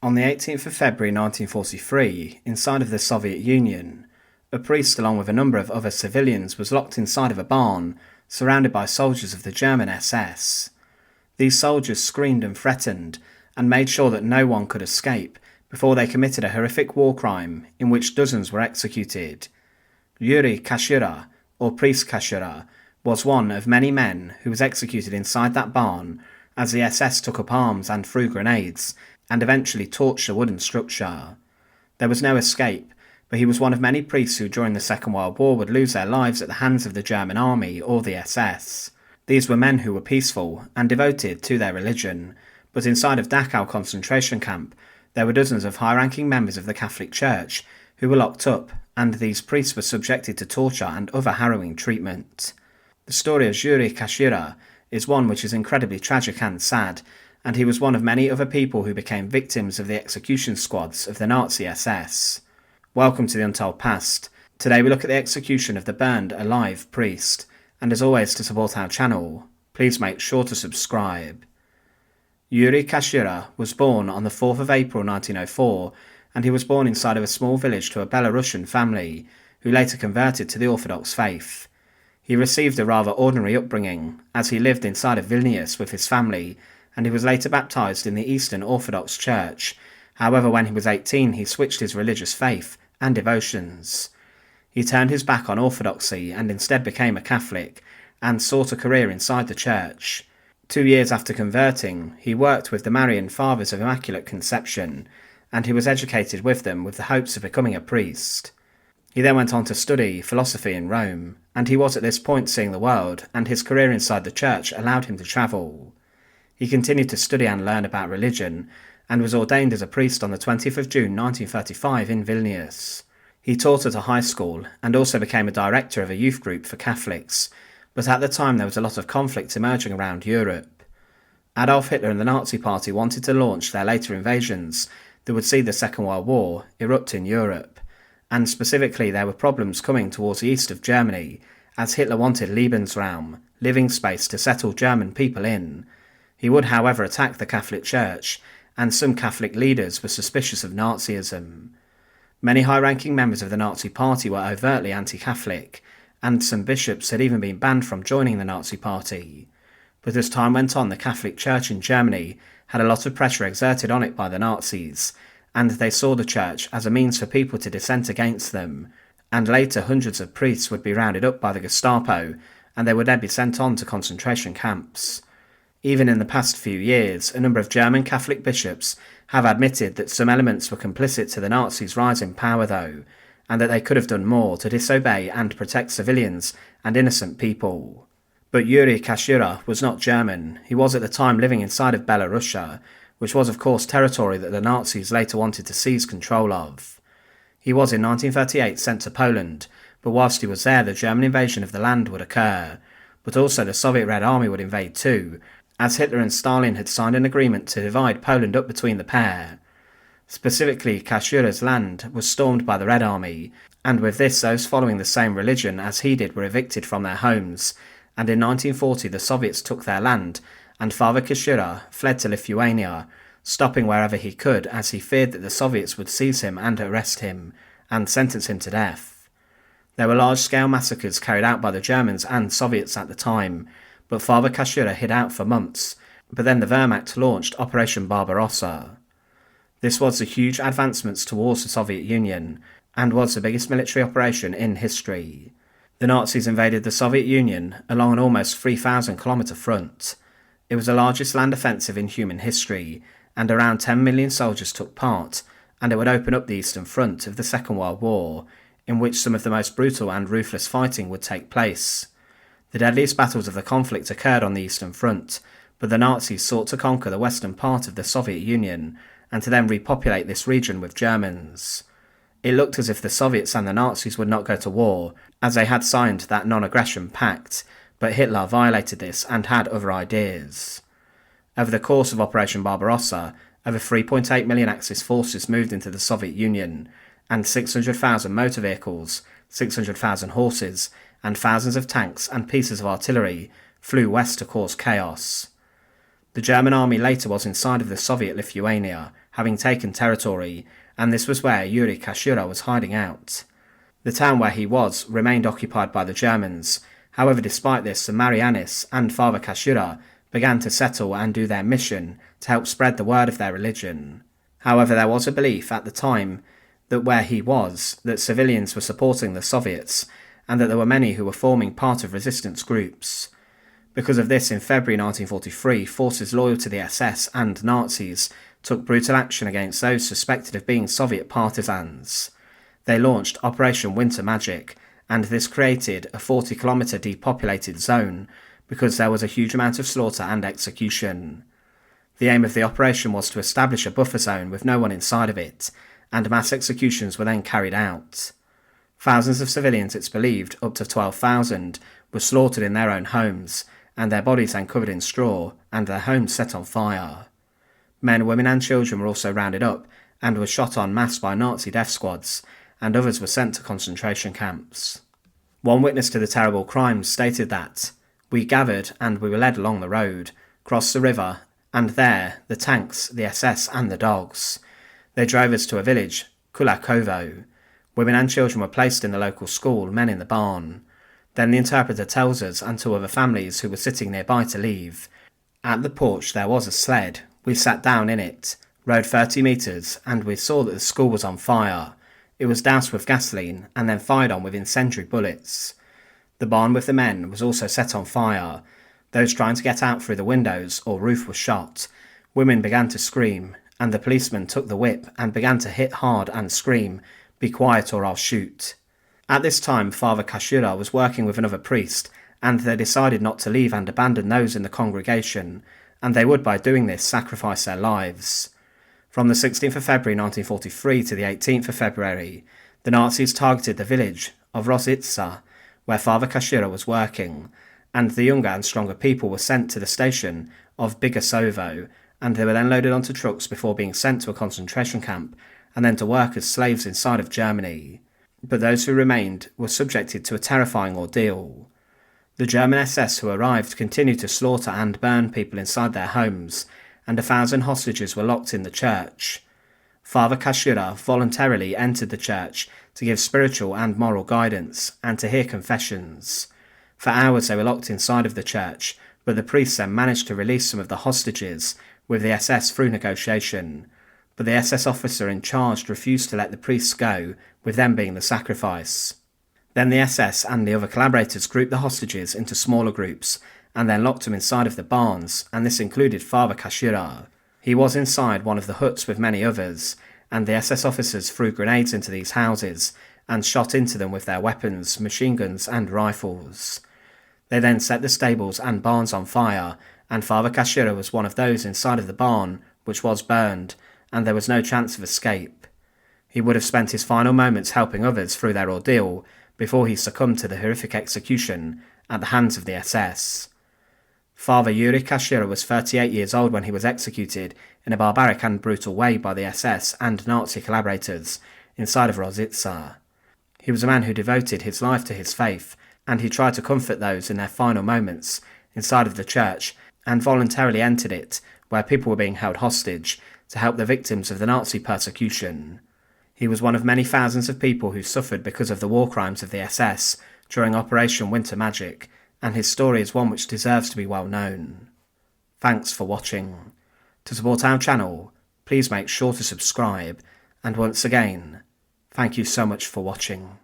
On the 18th of February 1943, inside of the Soviet Union, a priest along with a number of other civilians was locked inside of a barn, surrounded by soldiers of the German SS. These soldiers screamed and threatened, and made sure that no one could escape before they committed a horrific war crime in which dozens were executed. Jury Kashyra, or Priest Kashyra, was one of many men who was executed inside that barn as the SS took up arms and threw grenades, and eventually torched the wooden structure. There was no escape, but he was one of many priests who during the Second World War would lose their lives at the hands of the German army or the SS. These were men who were peaceful and devoted to their religion, but inside of Dachau concentration camp there were dozens of high-ranking members of the Catholic Church who were locked up, and these priests were subjected to torture and other harrowing treatment. The story of Jury Kashyra is one which is incredibly tragic and sad, and he was one of many other people who became victims of the execution squads of the Nazi SS. Welcome to The Untold Past. Today we look at the execution of the burned alive priest, and as always, to support our channel, please make sure to subscribe. Jury Kashyra was born on the 4th of April 1904, and he was born inside of a small village to a Belarusian family, who later converted to the Orthodox faith. He received a rather ordinary upbringing, as he lived inside of Vilnius with his family, and he was later baptized in the Eastern Orthodox Church. However, when he was 18, he switched his religious faith and devotions. He turned his back on orthodoxy and instead became a Catholic, and sought a career inside the church. 2 years after converting, he worked with the Marian Fathers of Immaculate Conception, and he was educated with them with the hopes of becoming a priest. He then went on to study philosophy in Rome, and he was at this point seeing the world, and his career inside the church allowed him to travel. He continued to study and learn about religion, and was ordained as a priest on the 20th of June 1935 in Vilnius. He taught at a high school, and also became a director of a youth group for Catholics, but at the time there was a lot of conflict emerging around Europe. Adolf Hitler and the Nazi Party wanted to launch their later invasions that would see the Second World War erupt in Europe, and specifically there were problems coming towards the east of Germany, as Hitler wanted Lebensraum, living space to settle German people in. He would, however, attack the Catholic Church, and some Catholic leaders were suspicious of Nazism. Many high-ranking members of the Nazi Party were overtly anti-Catholic, and some bishops had even been banned from joining the Nazi Party. But as time went on, the Catholic Church in Germany had a lot of pressure exerted on it by the Nazis, and they saw the church as a means for people to dissent against them, and later hundreds of priests would be rounded up by the Gestapo, and they would then be sent on to concentration camps. Even in the past few years, a number of German Catholic bishops have admitted that some elements were complicit to the Nazis' rise in power though, and that they could have done more to disobey and protect civilians and innocent people. But Jury Kashyra was not German. He was at the time living inside of Barbarosa, which was of course territory that the Nazis later wanted to seize control of. He was in 1938 sent to Poland, but whilst he was there the German invasion of the land would occur, but also the Soviet Red Army would invade too, as Hitler and Stalin had signed an agreement to divide Poland up between the pair. Specifically, Kashyra's land was stormed by the Red Army, and with this those following the same religion as he did were evicted from their homes, and in 1940 the Soviets took their land, and Father Kashyra fled to Lithuania, stopping wherever he could as he feared that the Soviets would seize him and arrest him, and sentence him to death. There were large-scale massacres carried out by the Germans and Soviets at the time, but Father Kashyra hid out for months, but then the Wehrmacht launched Operation Barbarossa. This was a huge advancement towards the Soviet Union, and was the biggest military operation in history. The Nazis invaded the Soviet Union along an almost 3,000-kilometre front. It was the largest land offensive in human history, and around 10 million soldiers took part, and it would open up the Eastern Front of the Second World War, in which some of the most brutal and ruthless fighting would take place. The deadliest battles of the conflict occurred on the Eastern Front, but the Nazis sought to conquer the western part of the Soviet Union, and to then repopulate this region with Germans. It looked as if the Soviets and the Nazis would not go to war, as they had signed that non-aggression pact, but Hitler violated this and had other ideas. Over the course of Operation Barbarossa, over 3.8 million Axis forces moved into the Soviet Union, and 600,000 motor vehicles, 600,000 horses, and thousands of tanks and pieces of artillery flew west to cause chaos. The German army later was inside of the Soviet Lithuania, having taken territory, and this was where Jury Kashyra was hiding out. The town where he was remained occupied by the Germans. However, despite this, the Marianists and Father Kashyra began to settle and do their mission to help spread the word of their religion. However, there was a belief at the time that where he was, that civilians were supporting the Soviets, and that there were many who were forming part of resistance groups. Because of this, in February 1943, forces loyal to the SS and Nazis took brutal action against those suspected of being Soviet partisans. They launched Operation Winter Magic, and this created a 40-kilometre depopulated zone because there was a huge amount of slaughter and execution. The aim of the operation was to establish a buffer zone with no one inside of it, and mass executions were then carried out. Thousands of civilians, it's believed, up to 12,000, were slaughtered in their own homes, and their bodies then covered in straw, and their homes set on fire. Men, women and children were also rounded up, and were shot en masse by Nazi death squads, and others were sent to concentration camps. One witness to the terrible crimes stated that, "We gathered and we were led along the road, crossed the river, and there, the tanks, the SS and the dogs. They drove us to a village, Kulakovo. Women and children were placed in the local school, men in the barn. Then the interpreter tells us and two other families who were sitting nearby to leave. At the porch there was a sled. We sat down in it, rode 30 metres, and we saw that the school was on fire. It was doused with gasoline and then fired on with incendiary bullets. The barn with the men was also set on fire. Those trying to get out through the windows or roof were shot. Women began to scream, and the policeman took the whip and began to hit hard and scream, 'Be quiet or I'll shoot.' At this time, Father Kashyra was working with another priest, and they decided not to leave and abandon those in the congregation, and they would by doing this sacrifice their lives. From the 16th of February 1943 to the 18th of February, the Nazis targeted the village of Rositsa, where Father Kashyra was working, and the younger and stronger people were sent to the station of Bigasovo, and they were then loaded onto trucks before being sent to a concentration camp, and then to work as slaves inside of Germany. But those who remained were subjected to a terrifying ordeal. The German SS who arrived continued to slaughter and burn people inside their homes, and 1,000 hostages were locked in the church. Father Kashyra voluntarily entered the church to give spiritual and moral guidance, and to hear confessions. For hours they were locked inside of the church, but the priests then managed to release some of the hostages with the SS through negotiation. But the SS officer in charge refused to let the priests go, with them being the sacrifice. Then the SS and the other collaborators grouped the hostages into smaller groups, and then locked them inside of the barns, and this included Father Kashyra. He was inside one of the huts with many others, and the SS officers threw grenades into these houses, and shot into them with their weapons, machine guns and rifles. They then set the stables and barns on fire, and Father Kashyra was one of those inside of the barn, which was burned, and there was no chance of escape. He would have spent his final moments helping others through their ordeal, before he succumbed to the horrific execution at the hands of the SS. Father Jury Kashyra was 38 years old when he was executed in a barbaric and brutal way by the SS and Nazi collaborators inside of Rositsa. He was a man who devoted his life to his faith, and he tried to comfort those in their final moments inside of the church, and voluntarily entered it where people were being held hostage to help the victims of the Nazi persecution. He was one of many thousands of people who suffered because of the war crimes of the SS during Operation Winter Magic, and his story is one which deserves to be well known. Thanks for watching. To support our channel, please make sure to subscribe, and once again, thank you so much for watching.